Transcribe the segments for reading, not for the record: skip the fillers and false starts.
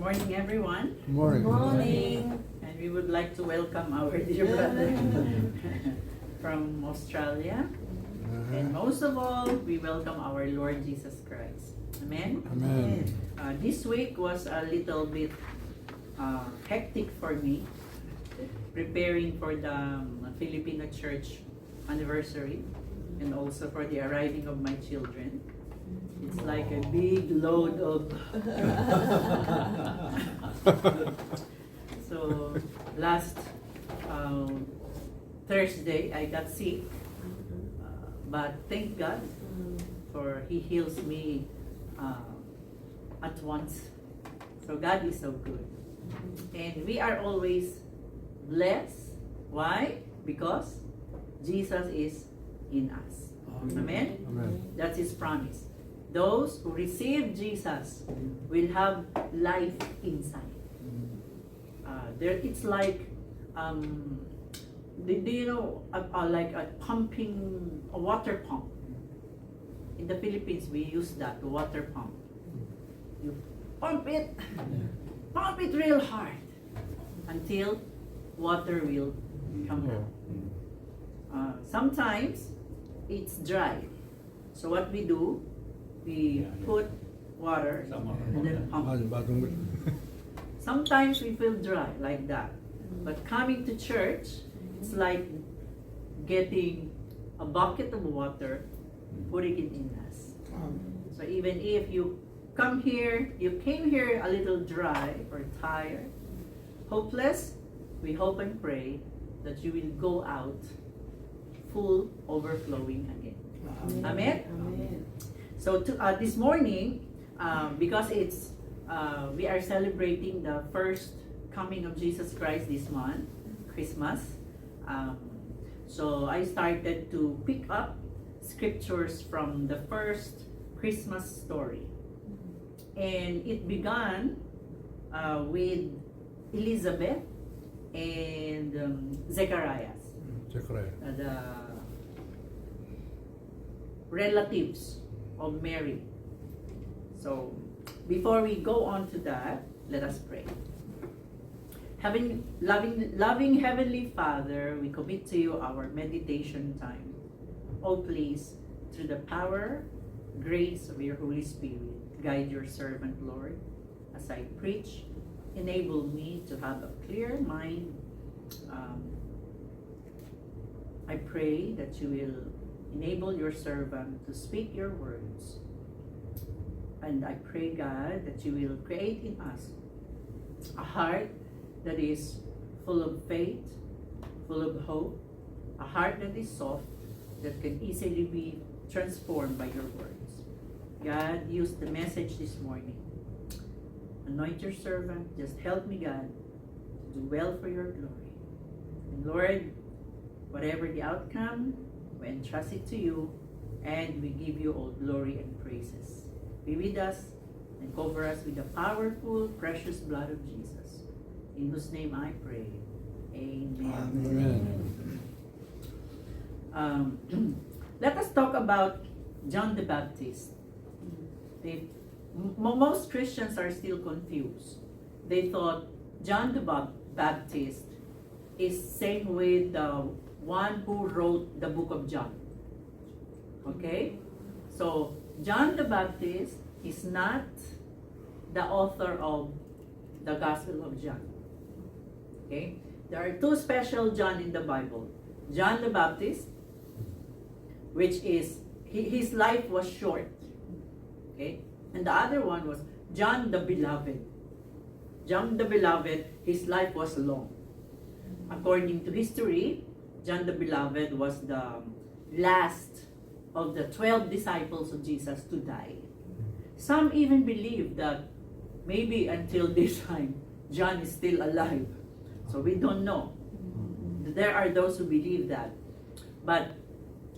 morning, everyone. Morning. Morning. And we would like to welcome our dear brother from Australia. And most of all, we welcome our Lord Jesus Christ. Amen? Amen. This week was a little bit hectic for me, preparing for the Filipino church anniversary and also for the arriving of my children. It's like a big load of so last Thursday I got sick, but thank God for He heals me at once. So God is so good, and we are always blessed. Why? Because Jesus is in us. Amen. Amen. That's His promise. Those who receive Jesus will have life inside. It's like, do you know, like a pumping, a water pump. In the Philippines, we use that, the water pump. You pump it real hard until water will come out. Sometimes it's dry. So what we do, we put water and then pump it. Sometimes we feel dry like that. But coming to church, it's like getting a bucket of water, putting it in us. So even if you came here a little dry or tired, hopeless, we hope and pray that you will go out full, overflowing again. Amen? Amen. So this morning, because we are celebrating the first coming of Jesus Christ this month, Christmas. So I started to pick up scriptures from the first Christmas story. And it began with Elizabeth and Zechariah, the relatives of Mary. So before we go on to that, let us pray. Loving Heavenly Father, we commit to you our meditation time. Oh, please, through the power, grace of your Holy Spirit, guide your servant, Lord. As I preach, enable me to have a clear mind. I pray that you will enable your servant to speak your words. And I pray, God, that you will create in us a heart that is full of faith, full of hope, a heart that is soft, that can easily be transformed by your words. God, use the message this morning. Anoint your servant. Just help me, God, to do well for your glory. And Lord, whatever the outcome, we entrust it to you, and we give you all glory and praises. Be with us and cover us with the powerful, precious blood of Jesus. In whose name I pray. Amen. Amen. Let us talk about John the Baptist. Most Christians are still confused. They thought John the Baptist is same with the one who wrote the book of John. Okay? So, John the Baptist is not the author of the Gospel of John. Okay? There are two special John in the Bible. John the Baptist, which is, his life was short. Okay? And the other one was John the Beloved. John the Beloved, his life was long. According to history, John the Beloved was the last of the 12 disciples of Jesus to die. Some even believe that maybe until this time, John is still alive. So we don't know. There are those who believe that. But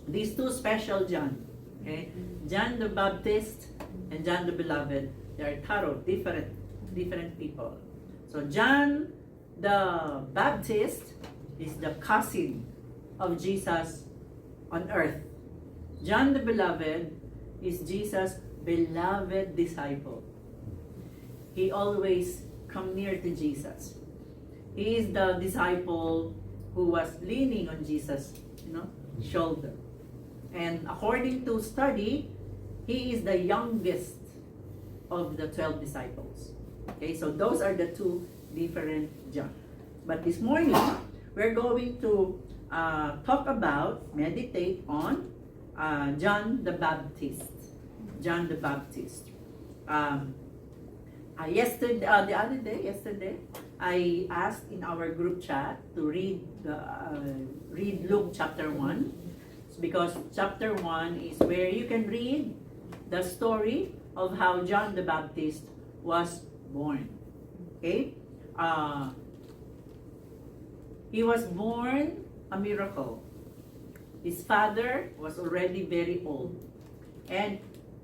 these two special John, okay, John the Baptist and John the Beloved, they are totally different people. So John the Baptist is the cousin of Jesus on earth. John the Beloved is Jesus' beloved disciple. He always come near to Jesus. He is the disciple who was leaning on Jesus, shoulder. And according to study, he is the youngest of the 12 disciples. Okay, so those are the two different John. But this morning, we're going to meditate on John the Baptist. John the Baptist. Yesterday, I asked in our group chat to read Luke chapter 1, because chapter 1 is where you can read the story of how John the Baptist was born. Okay? He was born a miracle. His father was already very old, and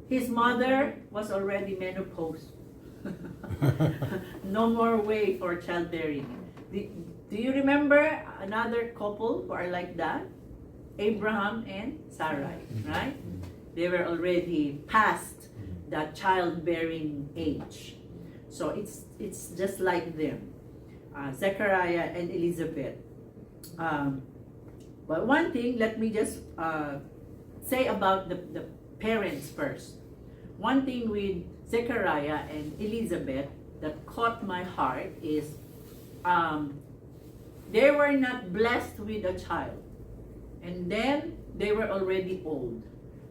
his mother was already menopause. No more way for childbearing. Do you remember another couple who are like that? Abraham and Sarai, right? They were already past the childbearing age. So it's just like them. Zechariah and Elizabeth. But one thing, let me just say about the parents first. One thing with Zechariah and Elizabeth that caught my heart is they were not blessed with a child. And then they were already old.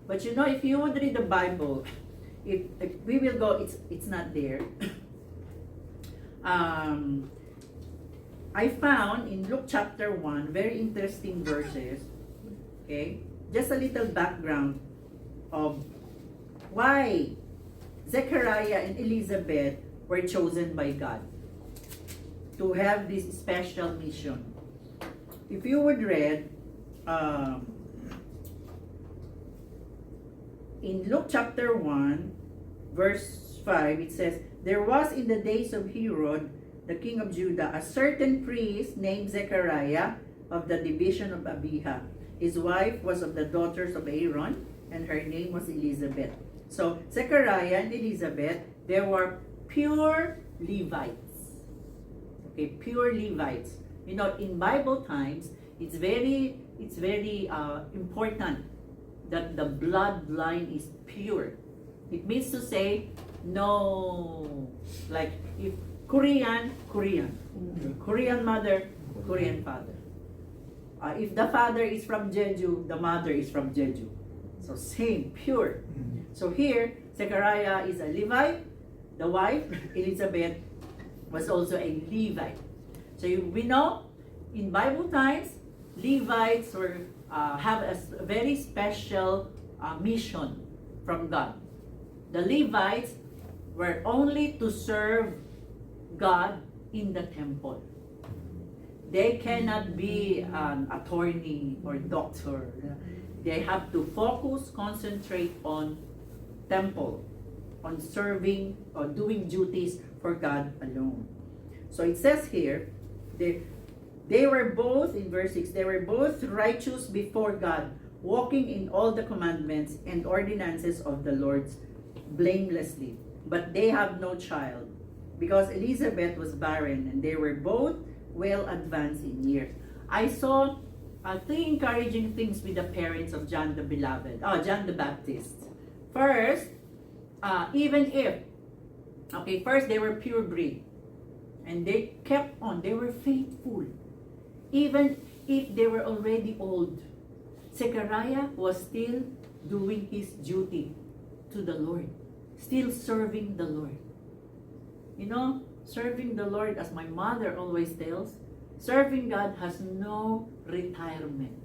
But if you would read the Bible, if we will go, it's not there. I found in Luke chapter 1 very interesting verses. Okay, just a little background of why Zechariah and Elizabeth were chosen by God to have this special mission. If you would read in Luke chapter 1 verse 5, it says, "There was in the days of Herod the king of Judah a certain priest named Zechariah of the division of Abijah. His wife was of the daughters of Aaron, and her name was Elizabeth." So Zechariah and Elizabeth, they were pure Levites. Okay, pure Levites. In Bible times, it's very important that the bloodline is pure. It means to say, no, like if Korean mother, Korean father. If the father is from Jeju, the mother is from Jeju. So same, pure. So here, Zechariah is a Levite. The wife, Elizabeth, was also a Levite. So we know, in Bible times, Levites have a very special mission from God. The Levites were only to serve God in the temple. They cannot be an attorney or doctor. They have to focus, concentrate on temple, on serving or doing duties for God alone. So it says here, they were both, in verse 6, they were both righteous before God, walking in all the commandments and ordinances of the Lord blamelessly. But they have no child, because Elizabeth was barren, and they were both well advanced in years. I saw three encouraging things with the parents of John the John the Baptist. First, first they were pure breed, and they kept on, they were faithful. Even if they were already old, Zechariah was still doing his duty to the Lord, still serving the Lord. Serving the Lord, as my mother always tells, serving God has no retirement.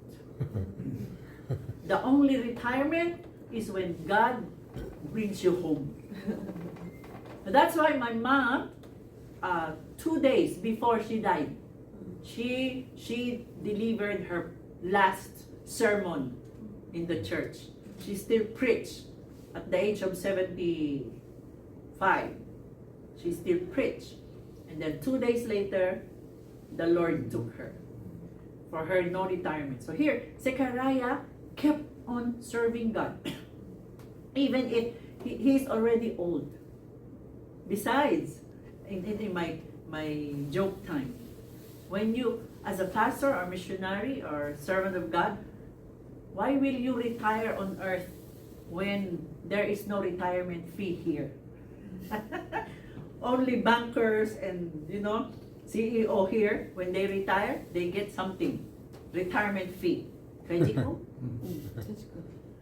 The only retirement is when God brings you home. That's why my mom, 2 days before she died, she delivered her last sermon in the church. She still preached at the age of 75. She still preached. And then 2 days later, the Lord took her. For her, no retirement. So here, Zechariah kept on serving God. Even if he's already old. Besides, in my joke time. When you, as a pastor or missionary or servant of God, why will you retire on earth when there is no retirement fee here? Only bankers and, CEO here, when they retire, they get something. Retirement fee. Pwede ko?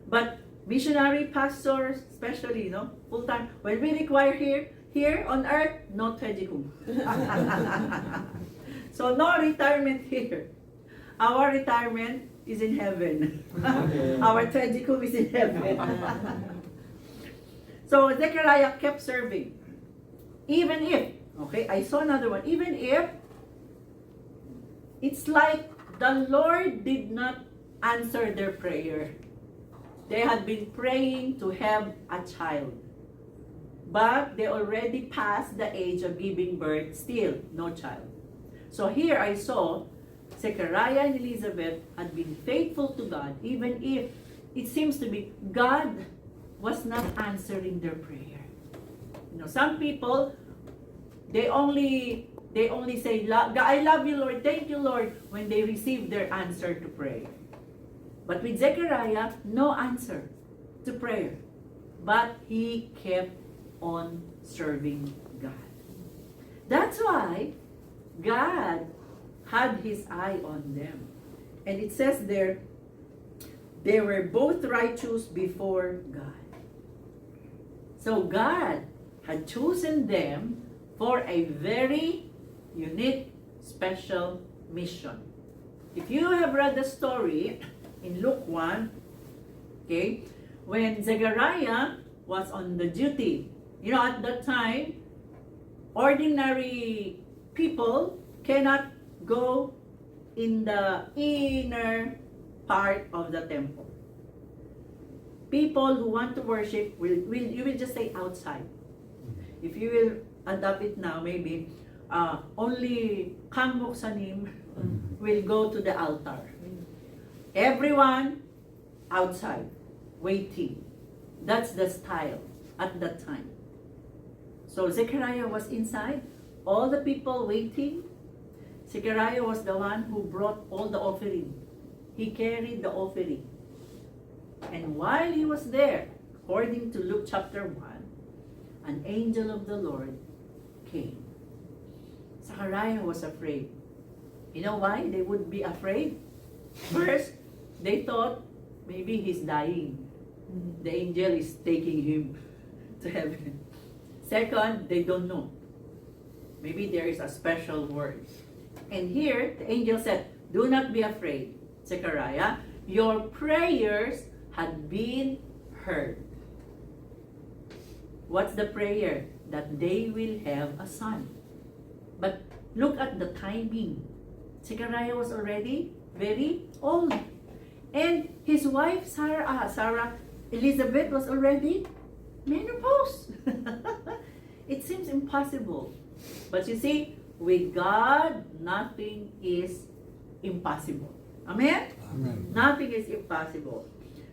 But missionary pastors, especially, full-time, when we require here on earth, no twejikum. So no retirement here. Our retirement is in heaven. Our twejikum is in heaven. So Zechariah kept serving. Even if, I saw another one, even if it's like the Lord did not answer their prayer. They had been praying to have a child. But they already passed the age of giving birth, still no child. So here I saw Zechariah and Elizabeth had been faithful to God, even if it seems to be God was not answering their prayer. Some people, they only say, I love you, Lord, thank you, Lord, when they receive their answer to prayer. But with Zechariah, no answer to prayer. But he kept on serving God. That's why God had his eye on them. And it says there, they were both righteous before God. So God had chosen them for a very unique, special mission. If you have read the story in Luke 1, when Zechariah was on the duty, at that time, ordinary people cannot go in the inner part of the temple. People who want to worship, you will just say outside. If you will adapt it now, maybe only Kang Moksanim will go to the altar. Everyone outside, waiting. That's the style at that time. So Zechariah was inside, all the people waiting. Zechariah was the one who brought all the offering. He carried the offering. And while he was there, according to Luke chapter 1, an angel of the Lord came. Zechariah was afraid. You know why they would be afraid? First, they thought maybe he's dying. The angel is taking him to heaven. Second, they don't know. Maybe there is a special word. And here, the angel said, do not be afraid, Zechariah. Your prayers had been heard. What's the prayer? That they will have a son. But look at the timing. Zechariah was already very old. And his wife, Elizabeth, was already menopause. It seems impossible. But you see, with God, nothing is impossible. Amen? Amen. Nothing is impossible.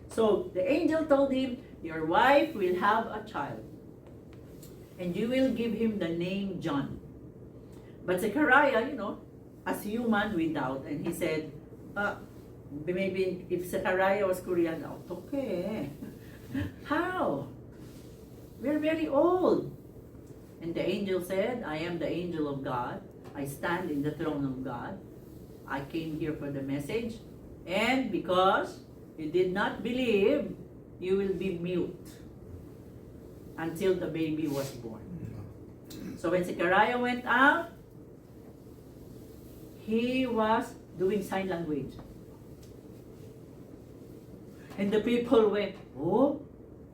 So the angel told him, your wife will have a child. And you will give him the name John. But Zechariah, as human, without. And he said, maybe if Zechariah was Korean, okay. How? We're very old. And the angel said, I am the angel of God. I stand in the throne of God. I came here for the message. And because you did not believe, you will be mute until the baby was born. So when Zechariah went out, he was doing sign language. And the people went, oh,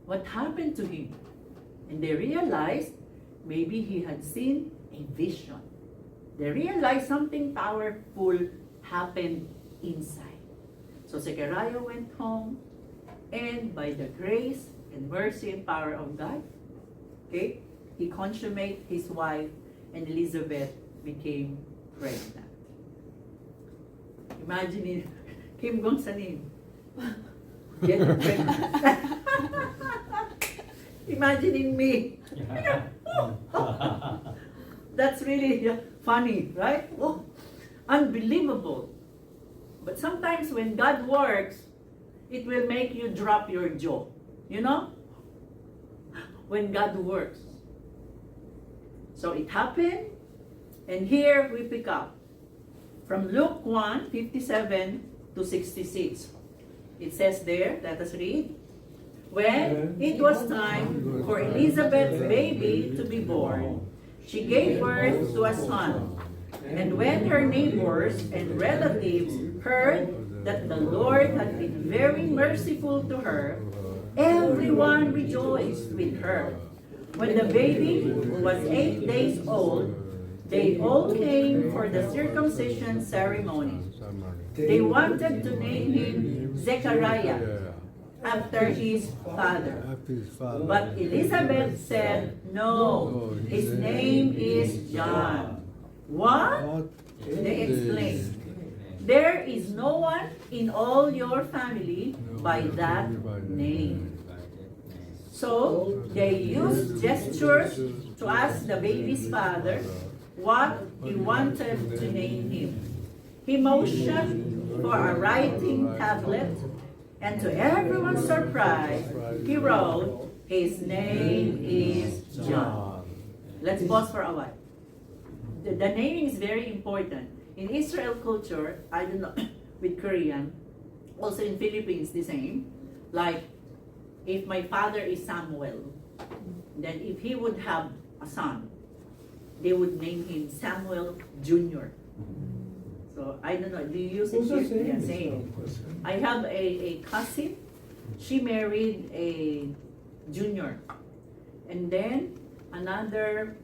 what happened to him? And they realized maybe he had seen a vision. They realized something powerful happened inside. So Zechariah went home, and by the grace and mercy and power of God, he consummated his wife, and Elizabeth became pregnant. Imagine Kim Gong Sanin. Get pregnant. Imagining me. That's really funny, right? Oh, unbelievable. But sometimes when God works, it will make you drop your jaw. You know? When God works. So it happened, and here we pick up from Luke 1:57 to 66. It says there, let us read. When it was time for Elizabeth's baby to be born, she gave birth to a son. And when her neighbors and relatives heard that the Lord had been very merciful to her, everyone rejoiced with her. When the baby was 8 days old, they all came for the circumcision ceremony. They wanted to name him Zechariah, after his father. But Elizabeth said, no, his name is John. What? They exclaimed. There is no one in all your family by that name. So they used gestures to ask the baby's father what he wanted to name him. He motioned for a writing tablet, and to everyone's surprise, he wrote, his name is John. Let's pause for a while. The naming is very important. In Israel culture, I don't know, with Korean, also in Philippines the same. Like, if my father is Samuel, then if he would have a son, they would name him Samuel Jr. So, I don't know, do you use it here? Yeah, same. I have a cousin, she married a junior. And then, another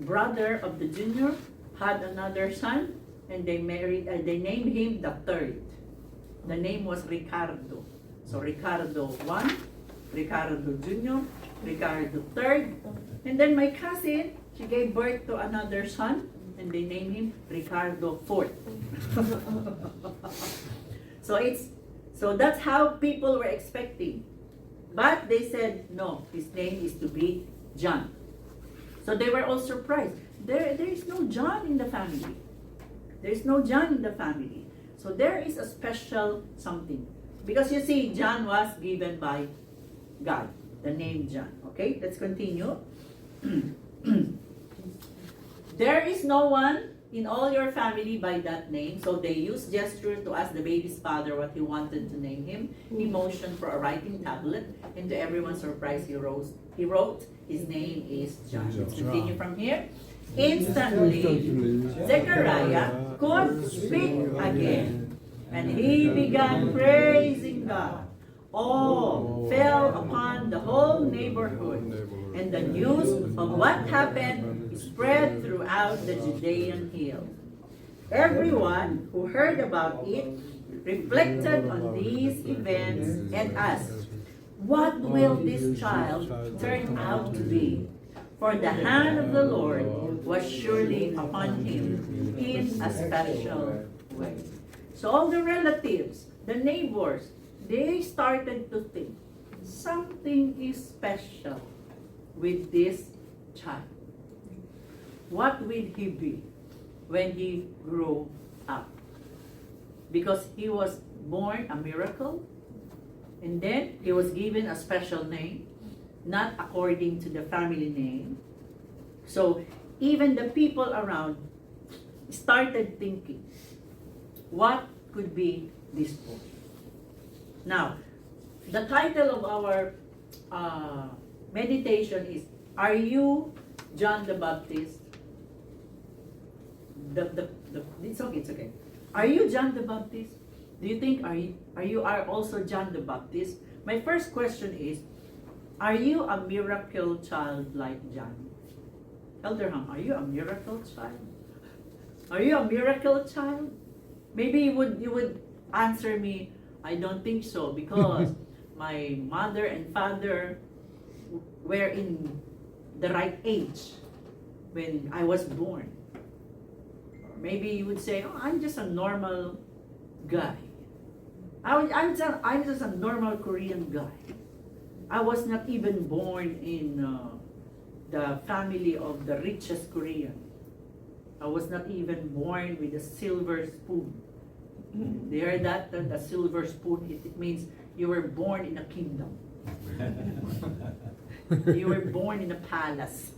brother of the junior had another son, and they named him the third. The name was Ricardo. So Ricardo 1, Ricardo Jr., Ricardo 3rd, and then my cousin, she gave birth to another son, and they named him Ricardo 4th. So that's how people were expecting. But they said, no, his name is to be John. So they were all surprised. There is no John in the family. There is no John in the family. So there is a special something. Because you see, John was given by God, the name John. Okay, let's continue. There is no one in all your family by that name. So they used gesture to ask the baby's father what he wanted to name him. He motioned for a writing tablet, and to everyone's surprise, he wrote, his name is John. Let's continue from here. Instantly, Zechariah could speak again, and he began praising God. Awe fell upon the whole neighborhood, and the news of what happened spread throughout the Judean hill. Everyone who heard about it reflected on these events and asked, what will this child turn out to be? For the hand of the Lord was surely upon him in a special way. So all the relatives, the neighbors, they started to think, something is special with this child. What will he be when he grew up? Because he was born a miracle, and then he was given a special name, not according to the family name. So even the people around started thinking, what could be this boy? Now, the title of our meditation is, are you John the Baptist? It's okay. Are you John the Baptist? Do you think are you also John the Baptist? My first question is, are you a miracle child like John? Elder Ham, are you a miracle child? Are you a miracle child? Maybe you would answer me, I don't think so, because my mother and father were in the right age when I was born. Maybe you would say, oh, I'm just a normal guy. I'm just a normal Korean guy. I was not even born in the family of the richest Korean. I was not even born with a silver spoon. They heard that? The silver spoon, it means you were born in a kingdom. You were born in a palace.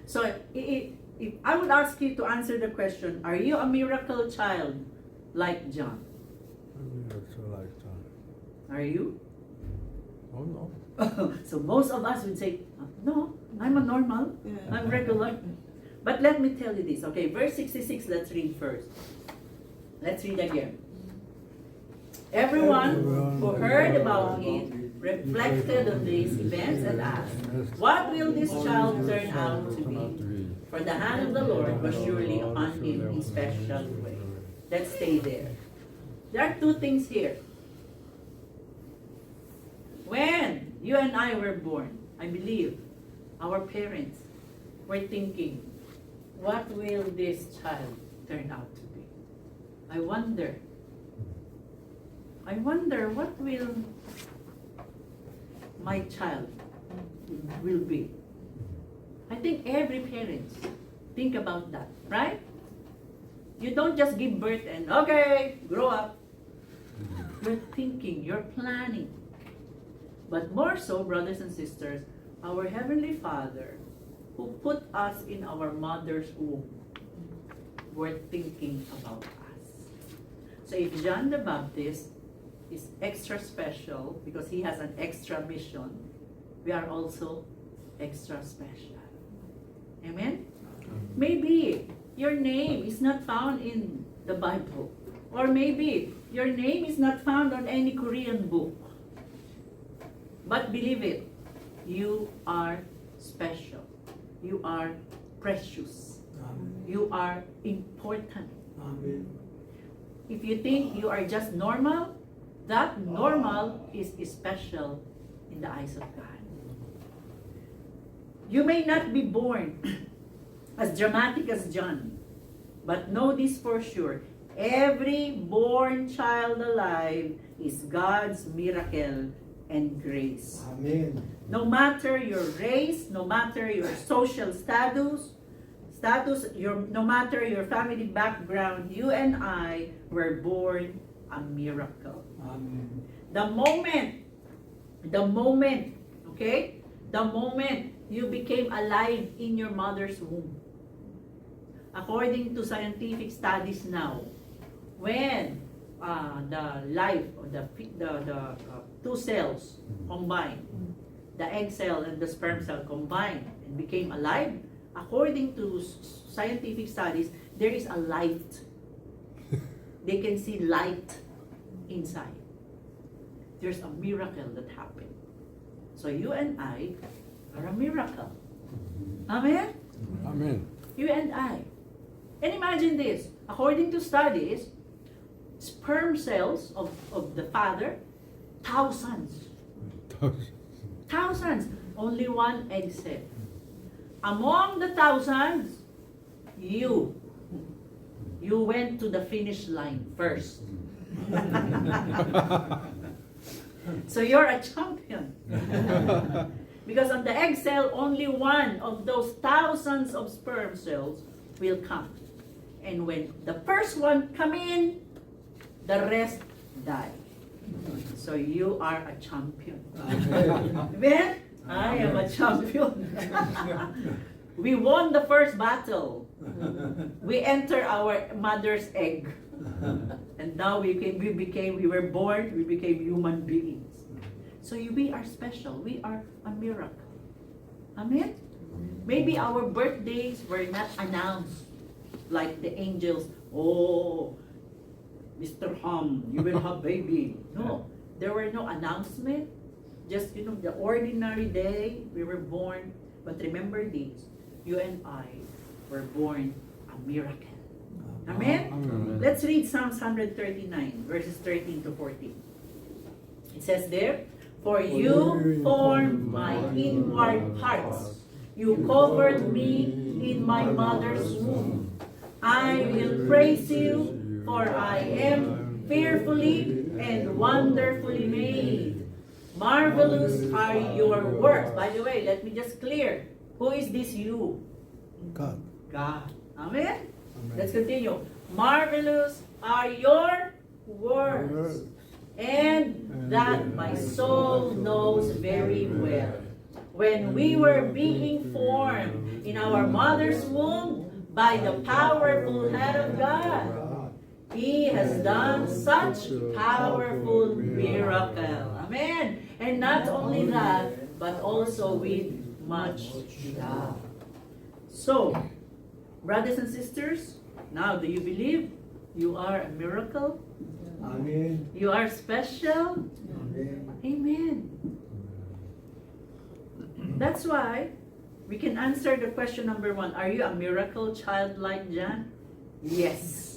So if I would ask you to answer the question, are you a miracle child like John? Are you? Oh no. So most of us would say, no, I'm a normal, I'm regular. But let me tell you this, okay, verse 66, let's read first. Let's read again. Everyone who heard about it reflected on these events and asked, what will this child turn out to be? For the hand of the Lord was surely upon him in special way. Let's stay there. There are two things here. When you and I were born, I believe our parents were thinking, what will this child turn out to be? I wonder what will my child will be. I think every parent think about that, right? You don't just give birth and, okay, grow up. You're thinking, you're planning. But more so, brothers and sisters, our Heavenly Father, who put us in our mother's womb, were thinking about us. So if John the Baptist is extra special because he has an extra mission, we are also extra special. Amen? Maybe your name is not found in the Bible. Or maybe your name is not found on any Korean book. But believe it, you are special. You are precious. Amen. You are important. Amen. If you think you are just normal, that normal is special in the eyes of God. You may not be born as dramatic as John, but know this for sure. Every born child alive is God's miracle and grace. Amen. No matter your race, no matter your social status, no matter your family background, you and I were born a miracle. Amen. The moment you became alive in your mother's womb. According to scientific studies now, when the life or the two cells combined, the egg cell and the sperm cell combined and became alive, according to scientific studies, there is a light. They can see light inside. There's a miracle that happened. So you and I are a miracle. Amen? Amen. You and I. And imagine this. According to studies, sperm cells of the father, thousands. Thousands. Only one egg cell. Among the thousands, you went to the finish line first. So you're a champion. Because on the egg cell, only one of those thousands of sperm cells will come. And when the first one come in, the rest die. So you are a champion. Amen? I am a champion. We won the first battle. We enter our mother's egg. And now we were born, we became human beings. So we are special. We are a miracle. Amen? Maybe our birthdays were not announced like the angels. Oh, Mr. Hum, you will have baby. No, there were no announcement. Just, the ordinary day we were born. But remember this, you and I were born a miracle. Amen? Amen. Let's read Psalms 139, verses 13 to 14. It says there, for you formed my inward parts. You covered me in my mother's womb. I will praise you, for I am fearfully and wonderfully made. Marvelous are your works. By the way, let me just clear. Who is this you? God. God. Amen? Amen. Let's continue. Marvelous are your words, and that my soul knows very well. When we were being formed in our mother's womb by the powerful hand of God, He has done such powerful miracle. Amen. And not only that, but also with much love. So, brothers and sisters, now do you believe you are a miracle? Amen. You are special? Amen. Amen. That's why we can answer the question number 1. Are you a miracle child like John? Yes.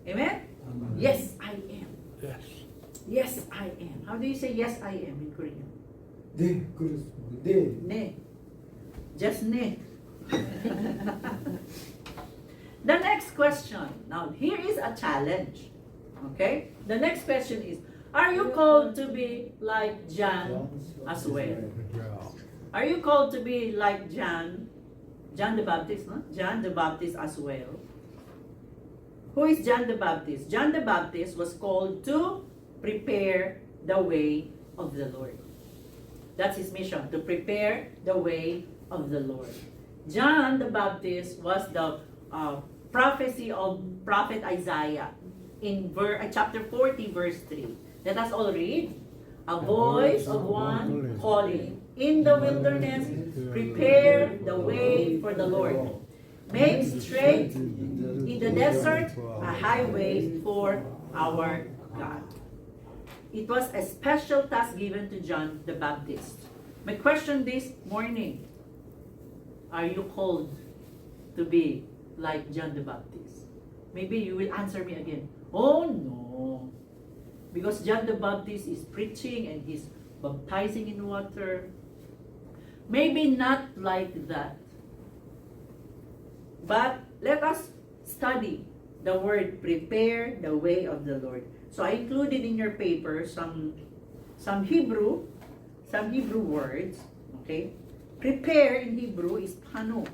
Amen? Amen. Yes, I am. Yes. Yes, I am. How do you say yes, I am in Korean? 네, 그렇습니다. 네. Ne. Just ne. The next question. Now, here is a challenge. Okay? The next question is, are you called to be like John as well? Yeah. Are you called to be like John the Baptist, no? John the Baptist as well. Who is John the Baptist? John the Baptist was called to prepare the way of the Lord. That's his mission, to prepare the way of the Lord. John the Baptist was the prophecy of prophet Isaiah in chapter 40, verse 3. Let us all read. A voice of one calling in the wilderness, prepare the way for the Lord. Make straight in the desert a highway for our God. It was a special task given to John the Baptist. My question this morning, are you called to be like John the Baptist? Maybe you will answer me again, oh no. Because John the Baptist is preaching and he's baptizing in water. Maybe not like that. But let us study the word prepare the way of the Lord. So I included in your paper some Hebrew words. Okay? Prepare in Hebrew is panu.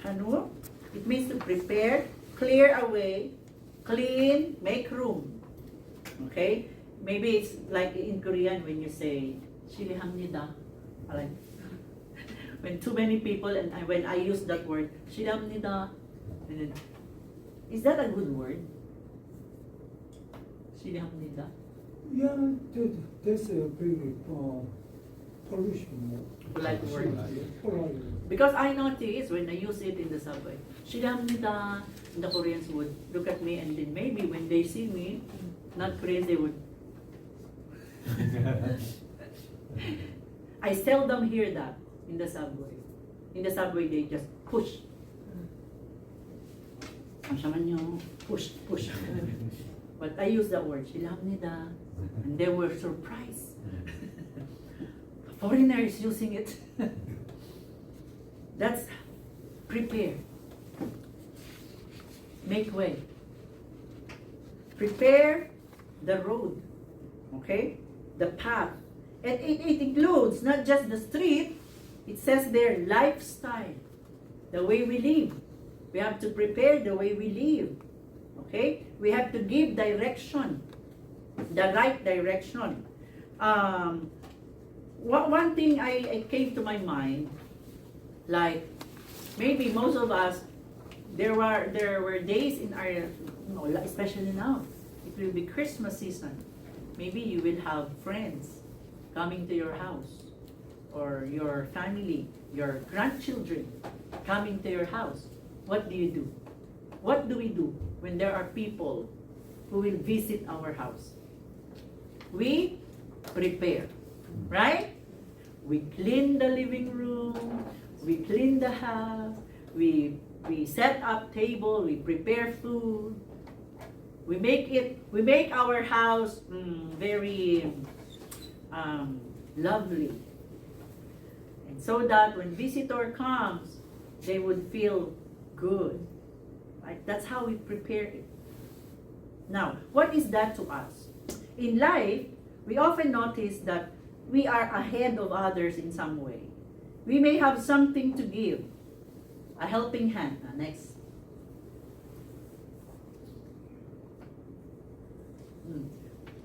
Panu, it means to prepare, clear away, clean, make room. Okay? Maybe it's like in Korean when you say 실례합니다. Like when too many people and when I use that word 실례합니다. And then, is that a good word? 실례합니다. Yeah, that's a very Polish Polite word. polite. Because I notice when I use it in the subway, 실례합니다. And the Koreans would look at me and then maybe when they see me, not Koreans, they would. I seldom hear that in the subway. In the subway, they just push. 잠시만요. Push, push. But I use that word, 실례합니다. And they were surprised. A foreigner is using it. That's prepare. Make way. Prepare the road. Okay? The path. And it includes not just the street, it says there lifestyle. The way we live. We have to prepare the way we live. Okay? We have to give direction. The right direction. One thing I came to my mind, like maybe most of us, there were days in our, especially now, it will be Christmas season. Maybe you will have friends coming to your house, or your family, your grandchildren coming to your house. What do you do? What do we do when there are people who will visit our house? We prepare, right? We clean the living room, we clean the house, we set up table, we prepare food, we make our house very lovely, and so that when visitor comes, they would feel good. Right? That's how we prepare it. Now, what is that to us? In life, we often notice that we are ahead of others in some way. We may have something to give. A helping hand. Next.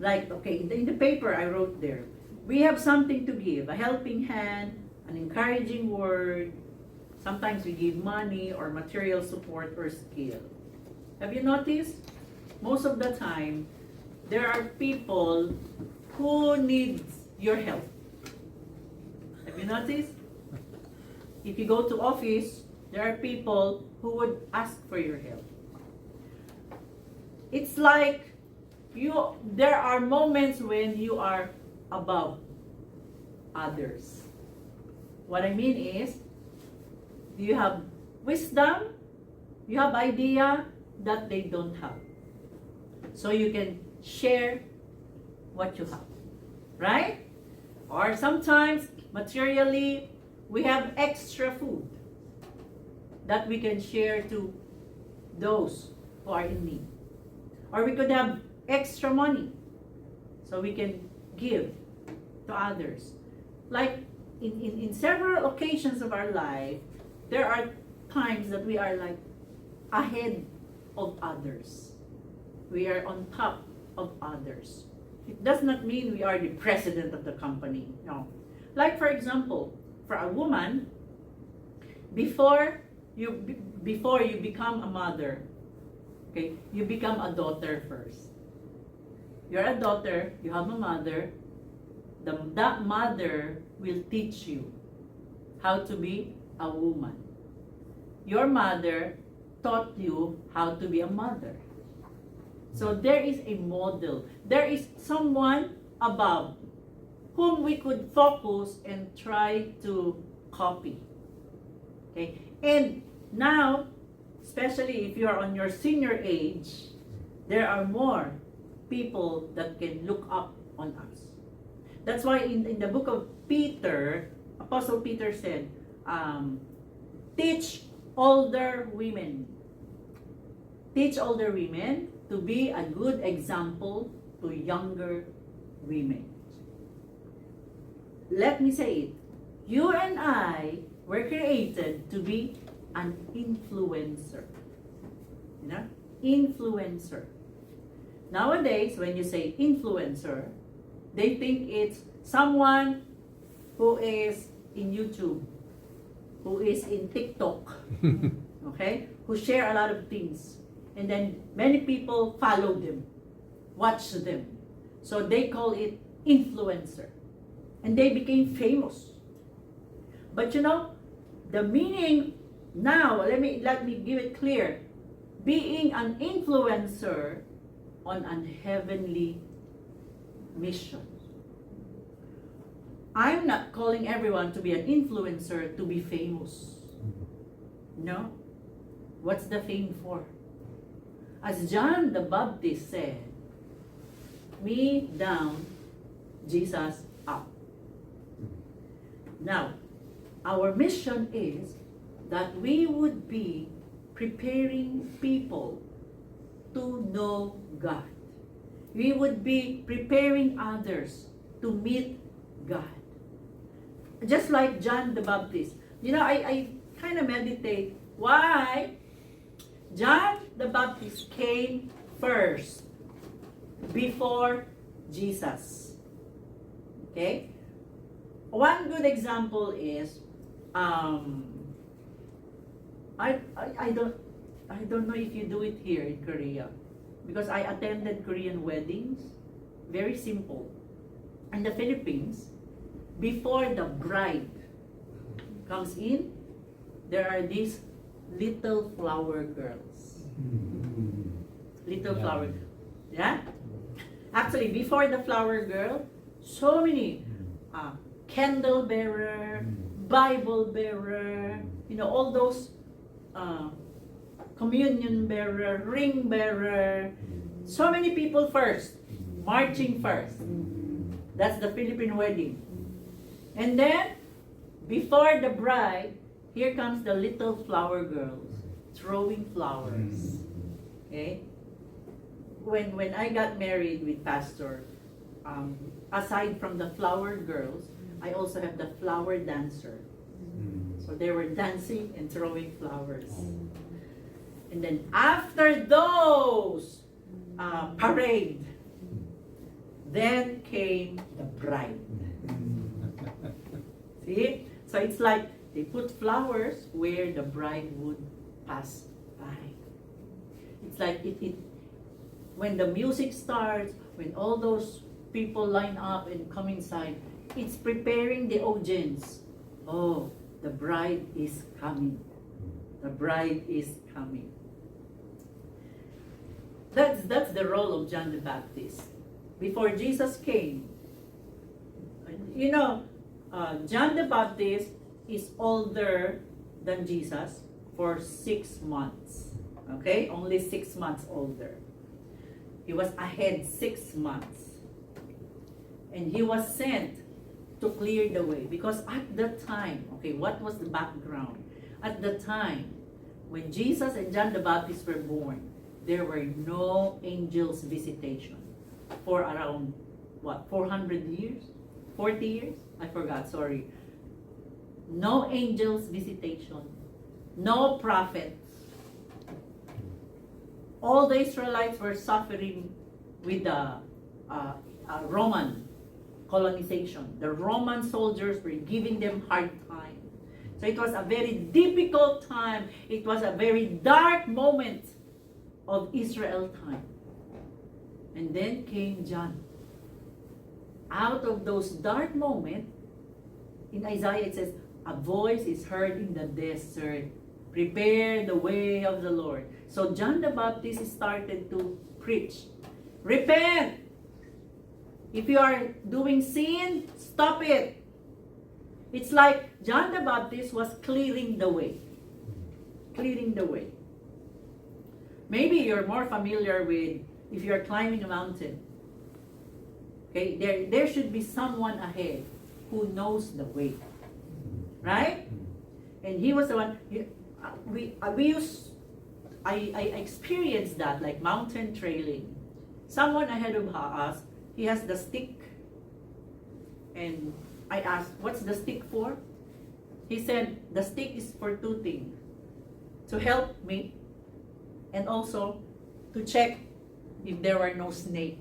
Like, okay, in the paper I wrote there, we have something to give, a helping hand, an encouraging word. Sometimes we give money or material support or skill. Have you noticed? Most of the time, there are people who need your help. Have you noticed? If you go to office, there are people who would ask for your help. It's like there are moments when you are above others. What I mean is, you have wisdom, you have idea that they don't have. So you can share what you have, right? Or sometimes, materially, we have extra food that we can share to those who are in need. Or we could have extra money so we can give to others. Like in several occasions of our life, there are times that we are like ahead of others. We are on top of others. It does not mean we are the president of the company. No. Like for example, for a woman, before you become a mother, okay, you become a daughter first. You're a daughter, you have a mother. That mother will teach you how to be a woman. Your mother taught you how to be a mother. So there is a model. There is someone above whom we could focus and try to copy. Okay? And now, especially if you are on your senior age, there are more people that can look up on us. That's why in the book of Peter, Apostle Peter said, teach older women. Teach older women to be a good example to younger women. Let me say it. You and I were created to be an influencer. You know? Influencer. Nowadays, when you say influencer, they think it's someone who is in YouTube, who is in TikTok, okay? Who share a lot of things. And then many people follow them, watch them. So they call it influencer. And they became famous. But you know, the meaning now, let me give it clear. Being an influencer on an heavenly mission. I'm not calling everyone to be an influencer to be famous. No. What's the fame for? As John the Baptist said, me down, Jesus up. Now, our mission is that we would be preparing people to know God. We would be preparing others to meet God. Just like John the Baptist. You know, I kind of meditate why John the Baptist came first before Jesus. Okay? One good example is I don't know if you do it here in Korea, because I attended Korean weddings. Very simple. In the Philippines, before the bride comes in, there are these little flower girls. Little flower. Yeah? Actually, before the flower girl, so many candle bearer, Bible bearer, you know, all those communion bearer, ring bearer, so many people first, marching first. That's the Philippine wedding. And then, before the bride, here comes the little flower girls throwing flowers. Okay? When I got married with Pastor, aside from the flower girls, I also have the flower dancer. So they were dancing and throwing flowers. Oh. And then after those parade, then came the bride. See? So it's like they put flowers where the bride would pass by. It's like when the music starts, when all those people line up and come inside, it's preparing the audience. Oh, the bride is coming. The bride is coming. That's the role of John the Baptist. Before Jesus came, you know, John the Baptist is older than Jesus for 6 months. Okay? Only 6 months older. He was ahead 6 months. And he was sent to clear the way. Because at the time, okay, what was the background? At the time, when Jesus and John the Baptist were born, there were no angels' visitation for around, 400 years? 40 years? I forgot, sorry. No angels' visitation. No prophets. All the Israelites were suffering with the Roman colonization. The Roman soldiers were giving them hard time. So it was a very difficult time. It was a very dark moment of Israel time. And then came John. Out of those dark moments, in Isaiah it says, a voice is heard in the desert. Prepare the way of the Lord. So John the Baptist started to preach. Repent! If you are doing sin, stop it. It's like John the Baptist was clearing the way. Clearing the way. Maybe you're more familiar with if you're climbing a mountain. Okay, there should be someone ahead who knows the way. Right? And he was the one. I experienced that, like mountain trailing. Someone ahead of us, he has the stick. And I asked, what's the stick for? He said, the stick is for 2 things. To help me, and also to check if there were no snake.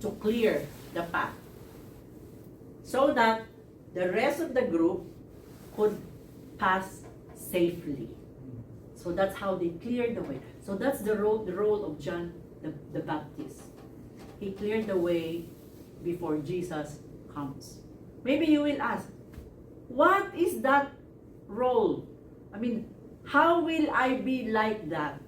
To clear the path. So that the rest of the group could pass safely. So that's how they cleared the way. So that's the role of John the Baptist. He cleared the way before Jesus comes. Maybe you will ask, what is that role? I mean, how will I be like that?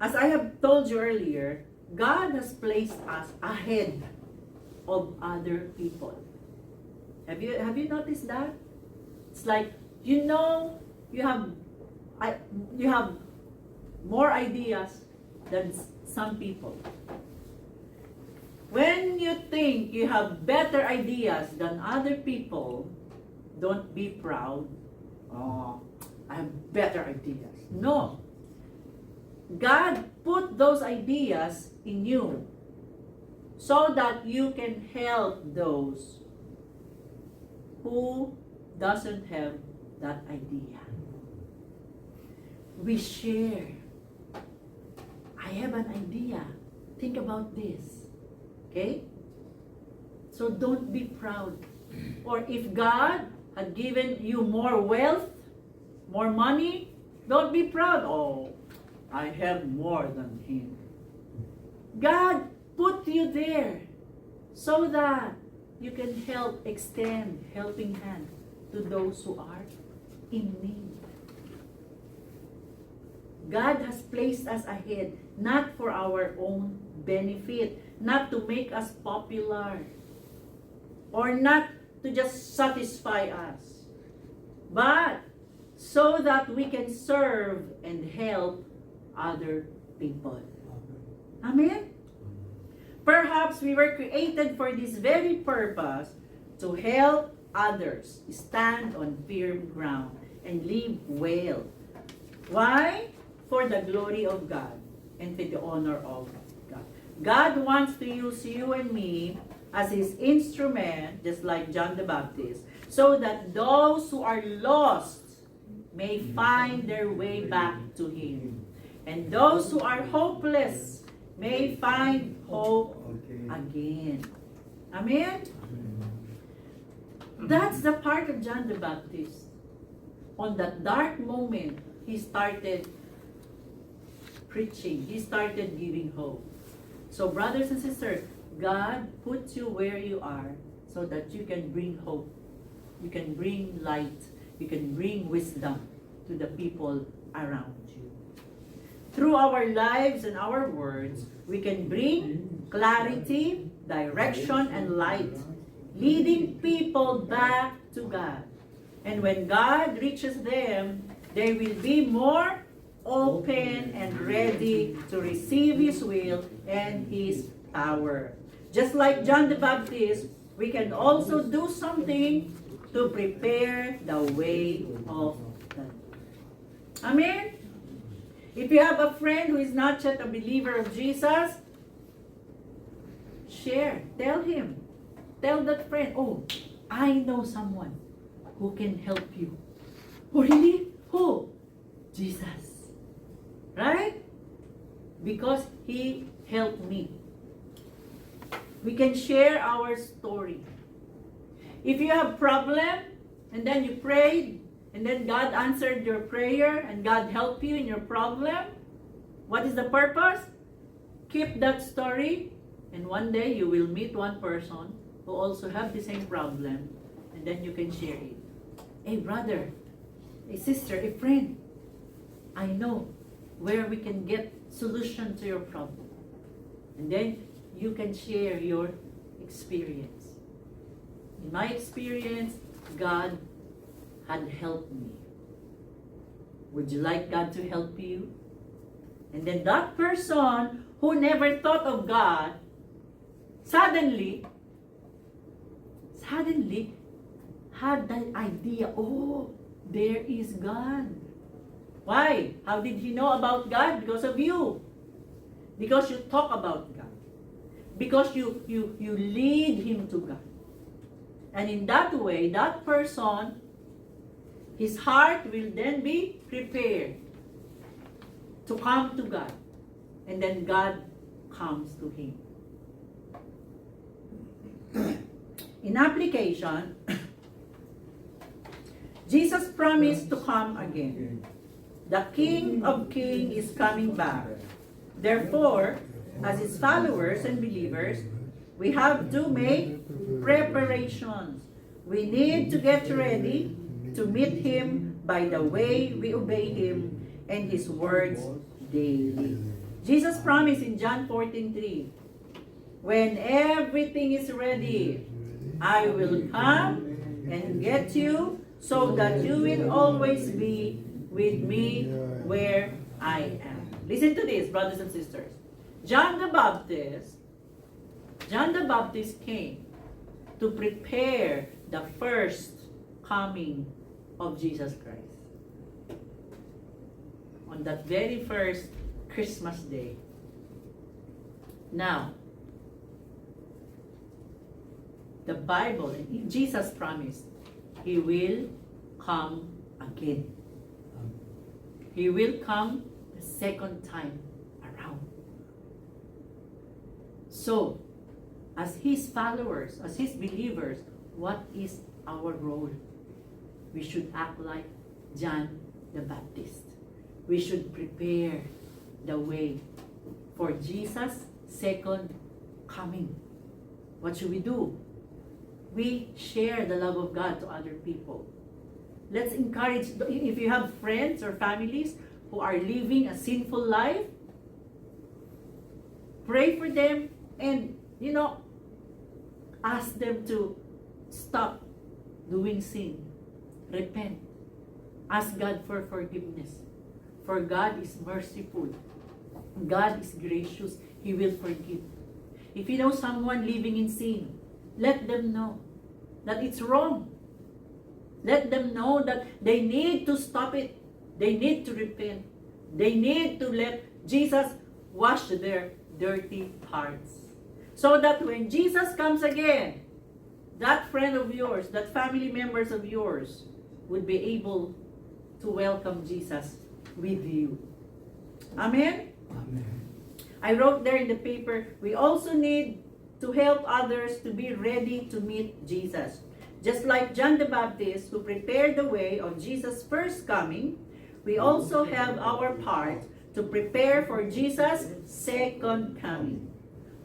As I have told you earlier, God has placed us ahead of other people. Have you noticed that? It's like, you know, you have more ideas than some people. When you think you have better ideas than other people, don't be proud. Oh, I have better ideas. No. God put those ideas in you so that you can help those who doesn't have that idea. We share. I have an idea. Think about this. Okay? So don't be proud. Or if God had given you more wealth, more money, don't be proud. Oh, I have more than him. God put you there so that you can extend helping hand to those who are in need. God has placed us ahead, not for our own benefit, not to make us popular, or not to just satisfy us, but so that we can serve and help other people. Amen? Perhaps we were created for this very purpose, to help others stand on firm ground and live well. Why? For the glory of God and for the honor of God. God wants to use you and me as his instrument, just like John the Baptist, so that those who are lost may find their way back to him. And those who are hopeless may find hope Okay. again. Amen? That's the part of John the Baptist. On that dark moment, he started preaching. He started giving hope. So brothers and sisters, God puts you where you are so that you can bring hope. You can bring light. You can bring wisdom to the people around you. Through our lives and our words, we can bring clarity, direction, and light, leading people back to God. And when God reaches them, they will be more open and ready to receive His will and His power. Just like John the Baptist, we can also do something to prepare the way of God. Amen? If you have a friend who is not yet a believer of Jesus, share. Tell him. Tell that friend, oh, I know someone who can help you. Oh, really? Who? Jesus. Right? Because He helped me. We can share our story. If you have problem, and then you prayed, and then God answered your prayer, and God helped you in your problem, what is the purpose? Keep that story, and one day you will meet one person who also have the same problem, and then you can share it. Hey brother, hey sister, hey friend, I know where we can get solution to your problem. And then you can share your experience. In my experience, God had helped me. Would you like God to help you? And then that person who never thought of God, suddenly had that idea, oh, there is God. Why? How did he know about God? Because of you. Because you talk about God. Because you lead him to God. And in that way, that person, his heart will then be prepared to come to God. And then God comes to him. In application, Jesus promised to come again. The King of Kings is coming back. Therefore, as his followers and believers, we have to make preparations. We need to get ready to meet him by the way we obey him and his words daily. Jesus promised in John 14:3, when everything is ready, I will come and get you so that you will always be with me where I am. Listen to this, brothers and sisters. John the Baptist came to prepare the first coming of Jesus Christ. On that very first Christmas day. Now, the Bible, Jesus promised, he will come again. He will come the second time around. So, as his followers, as his believers, what is our role? We should act like John the Baptist. We should prepare the way for Jesus' second coming. What should we do? We share the love of God to other people. Let's encourage, if you have friends or families who are living a sinful life, pray for them and, ask them to stop doing sin. Repent. Ask God for forgiveness. For God is merciful. God is gracious. He will forgive. If you know someone living in sin, let them know that it's wrong. Let them know that they need to stop it. They need to repent. They need to let Jesus wash their dirty hearts. So that when Jesus comes again, that friend of yours, that family members of yours would be able to welcome Jesus with you. Amen? Amen. I wrote there in the paper, we also need to help others to be ready to meet Jesus. Just like John the Baptist, who prepared the way of Jesus' first coming, we also have our part to prepare for Jesus' second coming.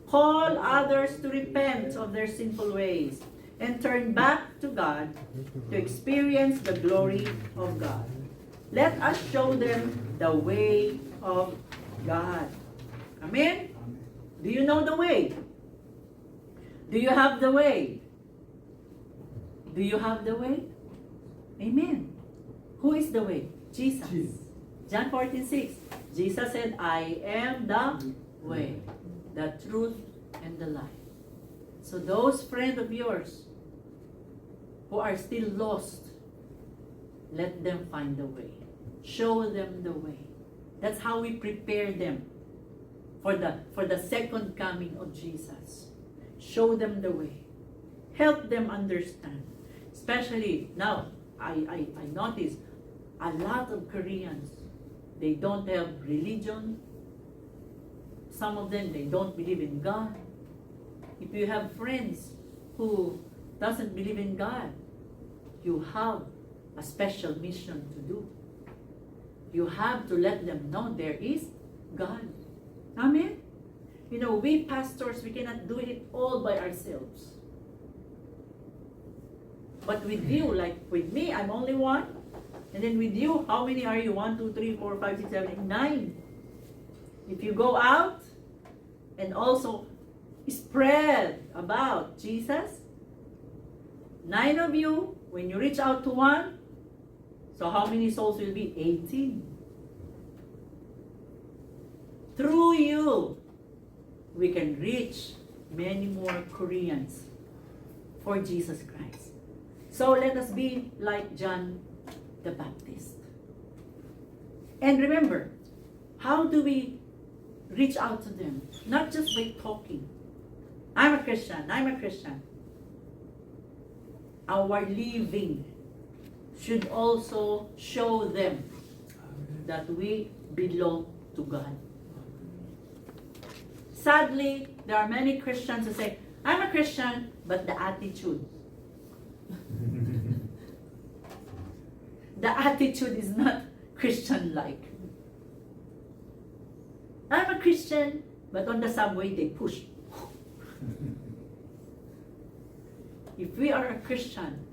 Call others to repent of their sinful ways and turn back to God to experience the glory of God. Let us show them the way of God. Amen? Do you know the way? Do you have the way? Do you have the way? Amen. Who is the way? Jesus. Jesus. John 14:6. Jesus said, I am the way, the truth, and the life. So those friends of yours who are still lost, let them find the way. Show them the way. That's how we prepare them for the second coming of Jesus. Show them the way. Help them understand. Especially now, I notice a lot of Koreans, they don't have religion. Some of them, they don't believe in God. If you have friends who doesn't believe in God, you have a special mission to do. You have to let them know there is God. Amen? You know, we pastors, we cannot do it all by ourselves. But with you, like with me, I'm only one. And then with you, how many are you? 1, 2, 3, 4, 5, 6, 7, 8, 9. If you go out and also spread about Jesus, 9 of you, when you reach out to one, so how many souls will be? 18. Through you, we can reach many more Koreans for Jesus Christ. So let us be like John the Baptist. And remember, how do we reach out to them? Not just by talking. I'm a Christian, I'm a Christian. Our living should also show them that we belong to God. Sadly, there are many Christians who say, I'm a Christian, but the attitude. The attitude is not Christian-like. I'm a Christian, but on the subway they push. If we are a Christian,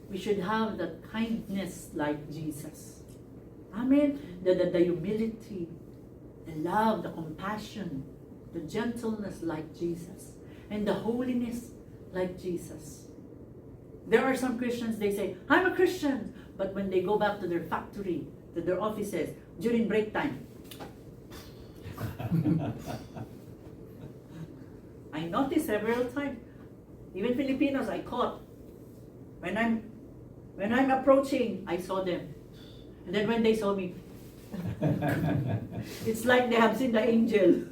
we should have that kindness like Jesus. Amen. The humility, the love, the compassion, the gentleness like Jesus, and the holiness like Jesus. There are some Christians, they say, I'm a Christian, but when they go back to their factory, to their offices, during break time, I noticed several times, even Filipinos I caught, when I'm approaching, I saw them. And then when they saw me, it's like they have seen the angel.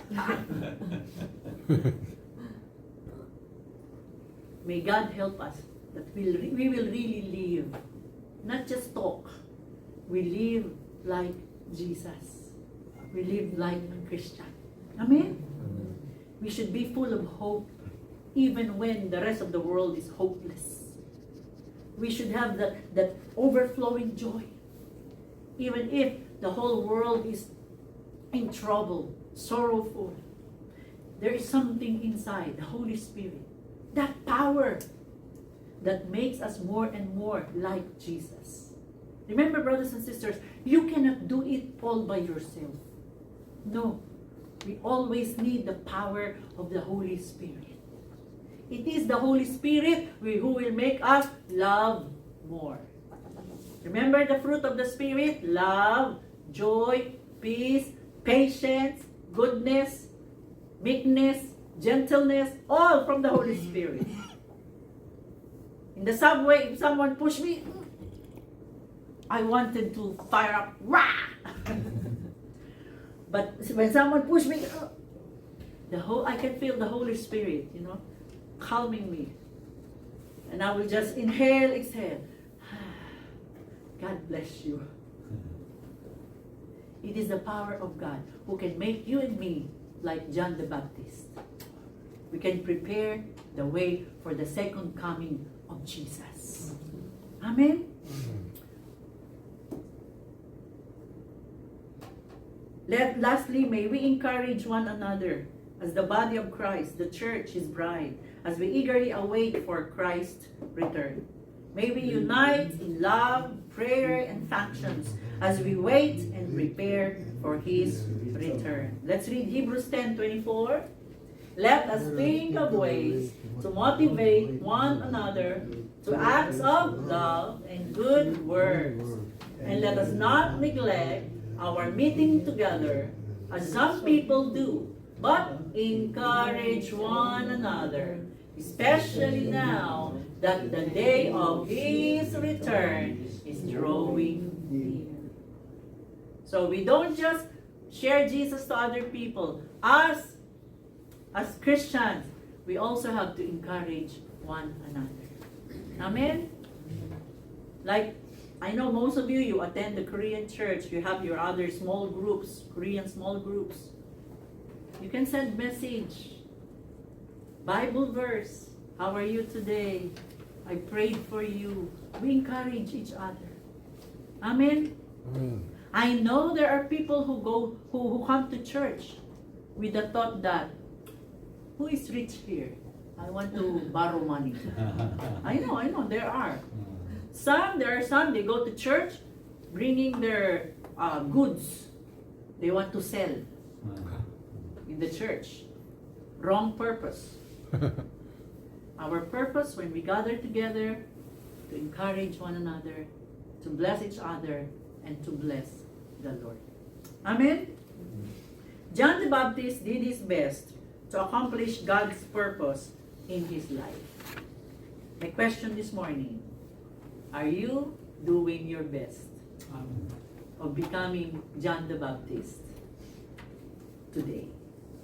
May God help us that we will really live, not just talk. We live like Jesus. We live like a Christian. Amen? We should be full of hope even when the rest of the world is hopeless. We should have that overflowing joy. Even if the whole world is in trouble, sorrowful, there is something inside, the Holy Spirit, that power that makes us more and more like Jesus. Remember, brothers and sisters, you cannot do it all by yourself. No, we always need the power of the Holy Spirit. It is the Holy Spirit who will make us love more. Remember the fruit of the Spirit? Love, joy, peace, patience, goodness, meekness, gentleness, all from the Holy Spirit. In the subway, if someone pushed me, I wanted to fire up, rah! But when someone pushed me, I can feel the Holy Spirit, calming me. And I will just inhale, exhale. God bless you. It is the power of God who can make you and me like John the Baptist. We can prepare the way for the second coming of Jesus. Amen? Lastly, may we encourage one another as the body of Christ, the church, His bride, as we eagerly await for Christ's return. May we unite in love, prayer, and factions as we wait and prepare for His return. Let's read Hebrews 10:24. Let us think of ways to motivate one another to acts of love and good works. And let us not neglect our meeting together as some people do, but encourage one another, especially now that the day of His return is drawing near. So we don't just share Jesus to other people. Us, as Christians, we also have to encourage one another. Amen? Like, I know most of you attend the Korean church. You have your other small groups, Korean small groups. You can send message, Bible verse. How are you today? I prayed for you. We encourage each other. Amen? Amen. I know there are people who come to church with the thought that, who is rich here? I want to borrow money. I know, there are. There are some, they go to church bringing their goods. They want to sell in the church. Wrong purpose. Our purpose when we gather together to encourage one another, to bless each other, and to bless the Lord. Amen? John the Baptist did his best to accomplish God's purpose in his life. My question this morning, are you doing your best of becoming John the Baptist today?